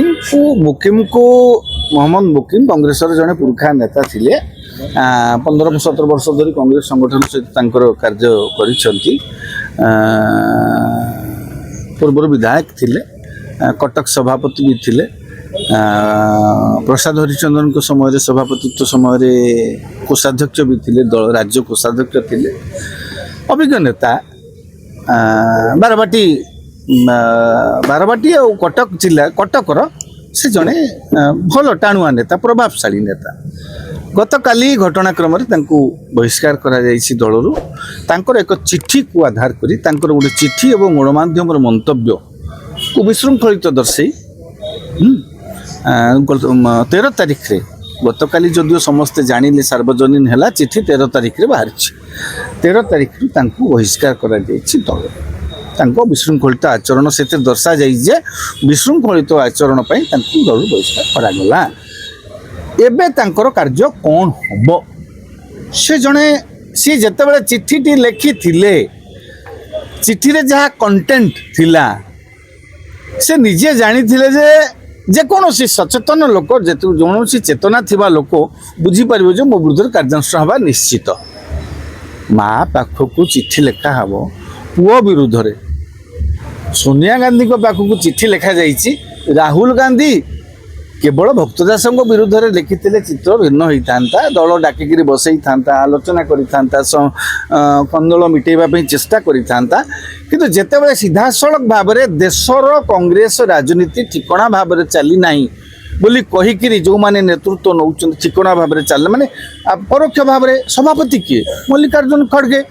मुकिम को मोहम्मद मुकिम कांग्रेस जड़े पुरखा नेता थिले 15-17 वर्ष धरी कांग्रेस संगठन सहित कार्य पूर्व विधायक थिले कटक सभापति भी थिले प्रसाद हरिचंदन को समय सभापतित्व समय कोषाध्यक्ष भी थिले दल राज्य कोषाध्यक्ष थिले अभिज्ञ नेता बारबाटी और कटक जिला कटकर से जड़े भल टाणुआ नेता प्रभावशाली नेता गत काली घटनाक्रम बहिष्कार दलू एक चिठी को आधार कर गोटे चिठी और गणमाध्यम मंतव्य को विशृंखलित दर्शई 13 तारिख रे गत काली जदिव समस्ते जानिले सार्वजनीन है चिठी 13 तारिख रे बाहर 13 तारिख बहिष्कार कर दल विशृंखलित आचरण से दर्शा जाए विशृंखलित आचरण दल बहिष्कार करागला एबे तांकर कार्य कौन हम से जड़े सी जिते चिठी लिखी थिले चिठी रे जहाँ कंटेंट थिला से निजे जानी थिले जे कौन सचेतन लोक जो चेतना थिबा लोक बुझीपर जो मो विरुद्ध कार्यानुष्ठान हवा निश्चित माँ पाखक चिठी लेखा हम पुओ विरुद्ध रे सोनिया गांधी को पाखक चिठी लेखा जाइए राहुल गांधी केवल भक्तदास विरुद्ध में लिखी चित्र भिन्न होता दल डाकिकी बसई था आलोचना करता कंदल मिटेवाई चेष्टा करता किंतु जितेबाला सीधासलख भाव में देशर कांग्रेस राजनीति ठिकणा भाव में चली ना बोली कहीकि जो मैंने नेतृत्व नौ ठिकणा भाव में चल माने परोक्ष भाव में सभापति किए मल्लिकार्जुन खड़गे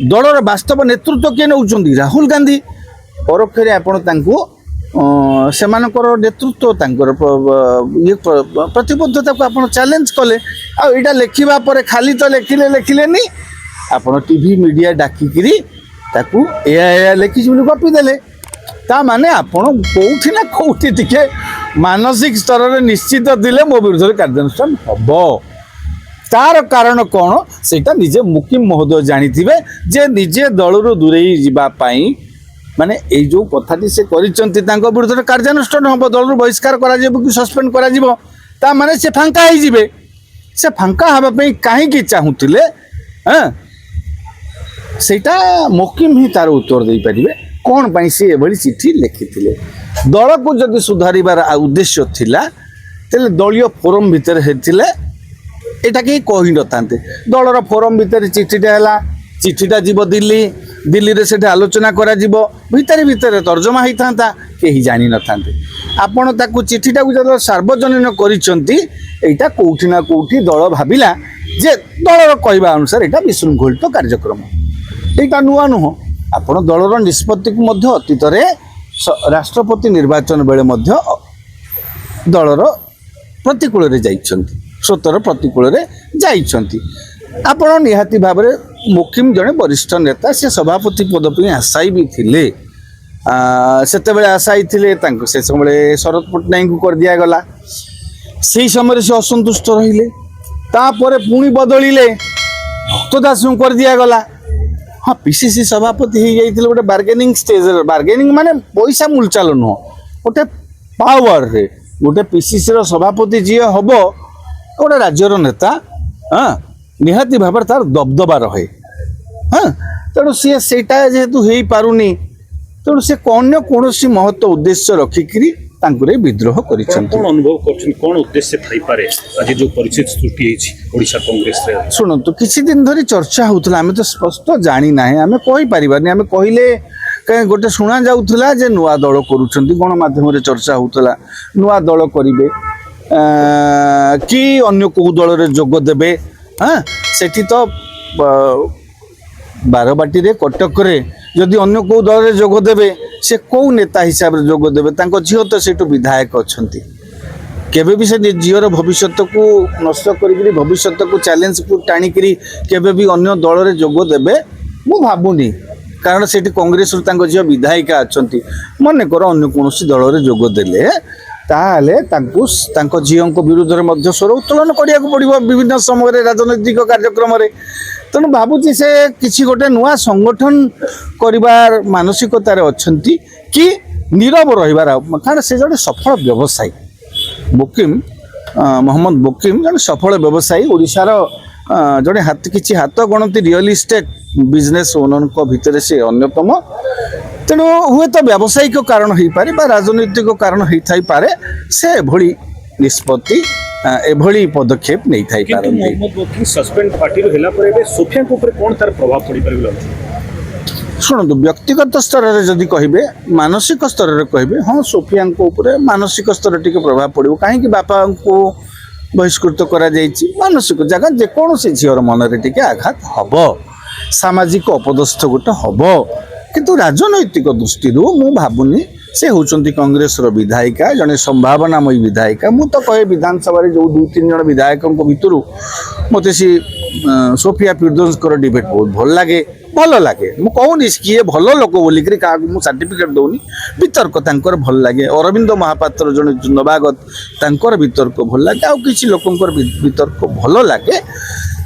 दलर वास्तव नेतृत्व किए नौ राहुल गांधी परोक्ष आपण सेमानकर नेतृत्व ये प्रतिबद्धता को आप चैलेंज कले आईटा लिखा पर खाली तो लिखिले नी आपड़ टीवी मीडिया डाकिकी लिखी गपीदे ता माने आपण कौटी ना कौटी टिके मानसिक स्तर में निश्चित दिले मो विरुद्ध कार्यानुष्ठान हम तार कारण कौन से निजे मुकिम महोदय जानी जे निजे दलू दूरे जावाई माने ए जो कथाटी से विरुद्ध कार्यानुष्ठान हम दल बहिष्कार कि सस्पेंड करा माने से फांका हो से फांका हाँपाई कहीं चाहूले सेटा मुकिम ही तार उत्तर दे पारे कौन पाई सी एभली चिठी लिखी दल को जदि सुधारिबार उद्देश्य थिला तेले दलीय फोरम भितर एटा कहीं कही न था दलर फोरम भितर चिठीटा चिठीटा जीव दिल्ली रे से आलोचना करा भितर भितर तर्जमा होता कहीं जानी न था आपण ताकू चिठीटा को जब सार्वजनीन करा कौटी ना कौटी दल भाविला जे दलर कहवा अनुसार यहाँ विशृंखलित कार्यक्रम यहाँ नुआ नुह आपण दलर निष्पत्ति को अतीत राष्ट्रपति निर्वाचन बेले दलर प्रतिकूल स्रोतर प्रतिकूल आपण निहाती भाव में मुकिम जड़े वरिष्ठ नेता से सभापति पद पर आशायी भी थिले से आशायी थिले से समय शरद पट्टनायक को कर दिया गला से समय से असंतुष्ट रहिले तापर पुणी बदलिले भक्तदास को कर दिया गला हाँ पीसीसी सभापति हो जाइए गोटे बार्गेनिंग स्टेज बार्गेनिंग माने पैसा मूलचाल नुह गोटे पावर रे गोटे पीसीसी सभापति जी हम गोटे राज्यर नेता हाँ निहाती भाव तार दबदबा रहे हाँ तेणु सी सेटा जेहेतु हो पारुनी तेणु से कौन कौन महत्व उद्देश्य रखिकी विद्रोह कर अनुभव कौन उद्देश्य आज जो परिस्थिति सृष्टि ओडिशा कांग्रेस रे शुणु किसी दिन धरी चर्चा होता आम तो स्पष्ट जानी ना आम कहीपर आम कहले कहीं गोटे शुणा जाऊला जे नुआ दल कर गणमाध्यम चर्चा होता नुआ दल करेंगे कि अन्य कौ दल में जोगदे हाँ सेठी तो बारबाटी रे कटक रे जदि अन्य कौ दल में जोगदे से कौ नेता हिसाब से जोगदे झील तो से विधायक अच्छा केबे भी से झीर भविष्य को नष्ट कर भविष्य को चैलेंज को टाणिक केबे भी अन्य दल में जोगदे मु भावुनी कारण से कांग्रेस झील विधायिका अच्छा मनकर अन्य कौन दल में जोगदे ताले झील विरुद्ध में स्वर उत्तोलन करा पड़ो विभिन्न समय राजनैतिक कार्यक्रम तेणु भावुची से किसी गोटे नुआ संगठन करिवार मानसिकतार अछंती कि नीरव रहिबार कारण से जड़े सफल व्यवसायी बोकिम मोहम्मद बोकिम जड़े सफल व्यवसायी ओडिशार जड़े किछि हाथ गणति रियल इस्टेट बिजनेस ओनर भितर से अन्यतम तेणु हुए तो व्यावसायिक कारण हो पारे बा राजनैतिक कारण होई पारे से एभली निष्पत्ति एभली पदक्षेप नहीं थाई किंतु पारंती मोहम्मद वकील सस्पेंड पार्टी हेला पर एबे सोफिया को ऊपर कोन तार प्रभाव पड़ी पारे शुणु व्यक्तिगत स्तर में जदि कहे मानसिक स्तर में कहे हाँ सोफिया ऊपर मानसिक स्तर टी प्रभाव पड़ो कहीं बापा को बहिष्कृत करा जायछि मानसिक जगह जेकोसी झीर मन रे टिके आघात हब सामाजिक अपदस्थ गोटे हब किंतु राजनैतिक दृष्टि मु भावुनी से होचंती कांग्रेस रो विधायिका जने संभावनामयी विधायिका मु तो कहे विधानसभा जो 2-3 जन विधायकों भितर मते सी सोफिया फिरदौस डिबेट बहुत भल लगे मु कहूनी किए भल लोक बोलिकी क्या सर्टिफिकेट दौनी वितर्क तांकर भल लगे अरविंद महापात्र जन नवागत तांकर वितर्क भल लगे आउ किछि लोकंकर वितर्क भल लगे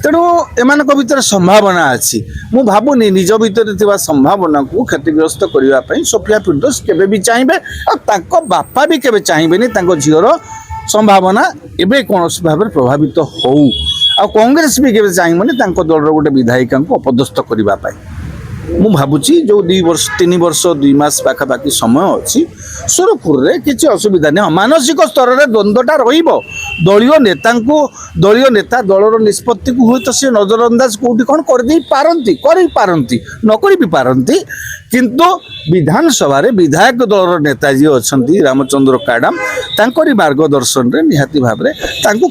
तेणु एमान भीतर संभावना अच्छी मु भावुनी निज भीतर थिबा संभावना को क्षतिग्रस्त करने सोफिया फिरदौस केबे भी चाहिए और बापा भी केबे चाहिए झीर संभावना एवं कौन भाव प्रभावित हो आ कांग्रेस भी केबे चाहिए दलर गोटे विधायिका को अपदस्थ करने मु भावुची जो 3 वर्ष 2 मास पाखापाखि समय अच्छी सुरखुर रे किसी असुविधा नहीं मानसिक स्तर में द्वंद्वटा दलीय नेता दलीय नेता दलर निष्पत्ति को हुए तो सी नजरअंदाज कौटी कौन करती न भी पारती किंतु विधानसभा विधायक दलर नेता जी अच्छा रामचंद्र काडाम तांकरी मार्गदर्शन रे निहाती भाव में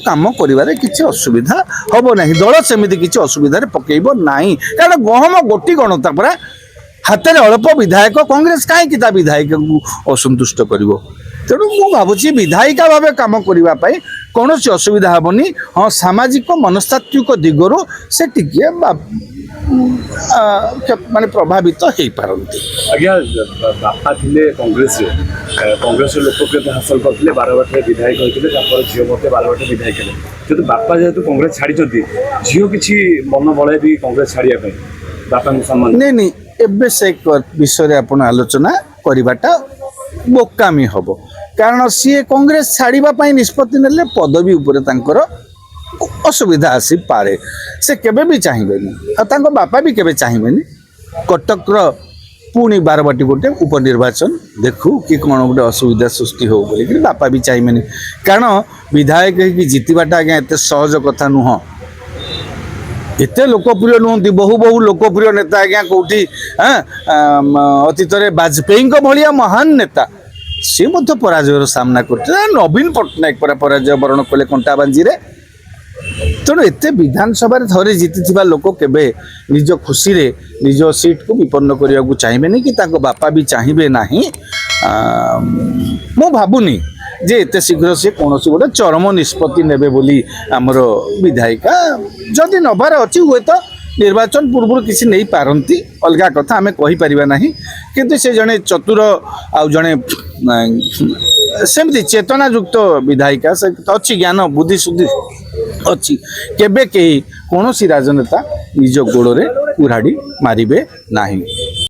काम करिवारे किसी असुविधा हम ना दल सेमती किसी असुविधा पकेब ना कारण गहम गोटी गणता परा हाथ में अल्प विधायक कांग्रेस कहीं विधायक को असंतुष्ट कर तेणु मु भावुची विधायिका भाव काम करने कौन असुविधा हेनी हाँ सामाजिक मनस्तात्विक दिगरु से टिके माने प्रभावित हो पारती आज्ञा बापा थे कांग्रेस कांग्रेस लोकप्रियता हासिल करते बारवाटी विधायक होते झील मत बारवाटी विधायक है जो बापा जेहतु कांग्रेस छाड़ी झील किसी मन बड़े भी कांग्रेस छाड़िया बापा सम्मान नहीं एबे से विषय आपण आलोचना करवाटा बोकामी हम कारण सी कांग्रेस छाड़ापी निष्पत्ति नेले पदवी उपर तांकर असुविधा आसी पारे से केबे भी चाहिए और बापा भी केबे चाहिए कटक पुणी बारवाटी गोटे उपनिर्वाचन देखू कि कौन गोटे असुविधा सृष्टि हो बोलिक बापा भी चाहिए कारण विधायक जितवाटा आज्ञा एत सहज कथा नुह एते लोकप्रिय नुहति बहु लोकप्रिय नेता आज्ञा कौटी अतीत वाजपेयी भाया महान नेता सी पराजयर सामना करते नवीन पट्टनायक पराजय वरण कले कंटा बांजी रे तेणु एत विधानसभा थे जीति लोक केबे निज खुशी रे निज सीट को विपन्न करने को चाहिए कि बापा भी चाहिए ना मु भावुनी जे एते शीघ्र से कौन गोटे चरम निष्पत्ति नेबे बोली आमर विधायिका जदि नबार अच्छी हुए तो निर्वाचन पूर्व किसी नहीं पारती अलग कथा आम कहीपर ना किंतु से जड़े चतुर आउ जड़े सेमती चेतनायुक्त विधायिका से अच्छी ज्ञान बुद्धि शुद्धि अच्छी केबे कहीं कौन राजनेता निज गोड़ रे कुराड़ी मारिबे नाही।